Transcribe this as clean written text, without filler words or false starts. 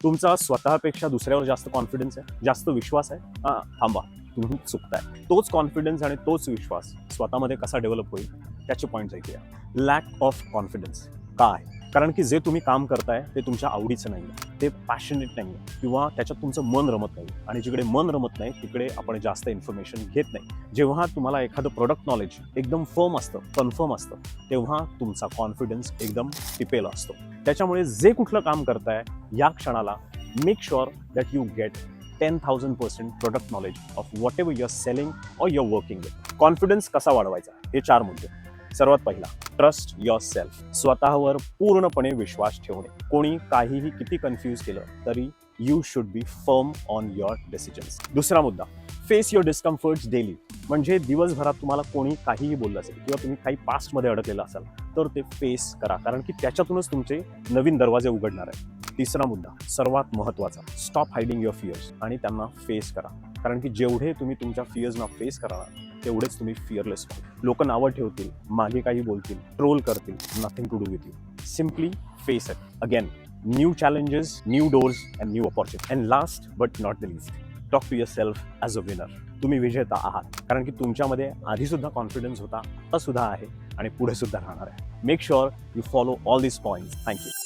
तुमचा स्वतःपेक्षा दुसऱ्यावर जास्त कॉन्फिडन्स आहे, जास्त विश्वास आहे? थांबा, तुम्ही चुकताय. तोच कॉन्फिडन्स आणि तोच विश्वास स्वतःमध्ये कसा डेव्हलप होईल त्याचे पॉईंट्स ऐकूया. लॅक ऑफ कॉन्फिडन्स का आहे? कारण की जे तुम्ही काम करताय ते तुमच्या आवडीचं नाही आहे, ते पॅशनेट नाही आहे, किंवा त्याच्यात तुमचं मन रमत नाही. आणि जिकडे मन रमत नाही तिकडे आपण जास्त इन्फॉर्मेशन घेत नाही. जेव्हा तुम्हाला एखादं प्रोडक्ट नॉलेज एकदम फर्म असतं, कन्फर्म असतं, तेव्हा तुमचा कॉन्फिडन्स एकदम टिपेला असतो. त्याच्यामुळे जे कुठलं काम करताय या क्षणाला make sure that you get 10,000% product knowledge of what ever your selling or your working with. Confidence कसा वाढवायचा हे 4 मुद्दे. सर्वात पहिला, ट्रस्ट युअर सेल्फ. स्वतःवर पूर्णपणे विश्वास ठेवणे. कोणी काहीही किती कन्फ्यूज केलं तरी you should be firm on your decisions. दुसरा मुद्दा, फेस युअर डिस्कम्फर्ट्स डेली. म्हणजे दिवसभरात तुम्हाला कोणी काहीही बोललं असेल किंवा तुम्ही काही पास्टमध्ये अडकलेला असाल तर ते फेस करा, कारण की त्याच्यातूनच तुमचे नवीन दरवाजे उघडणार आहेत. तिसरा मुद्दा, सर्वात महत्त्वाचा, स्टॉप हायडिंग युअर फिअर्स आणि त्यांना फेस करा. कारण की जेवढे तुम्ही तुमच्या फिअर्सना फेस कराल तेवढेच तुम्ही फिअरलेस व्हाल. लोक नावं ठेवतील, मागे काही बोलतील, ट्रोल करतील, nothing to do with you. Simply face it. Again, new challenges, new doors and new opportunities. And last but not the least, talk to yourself as a winner. तुम्ही विजेता आहात, कारण की तुमच्यामध्ये आधी सुद्धा कॉन्फिडन्स होता, आता सुद्धा आहे आणि पुढे सुद्धा राहणार आहे. Make sure you follow all this points. Thank you.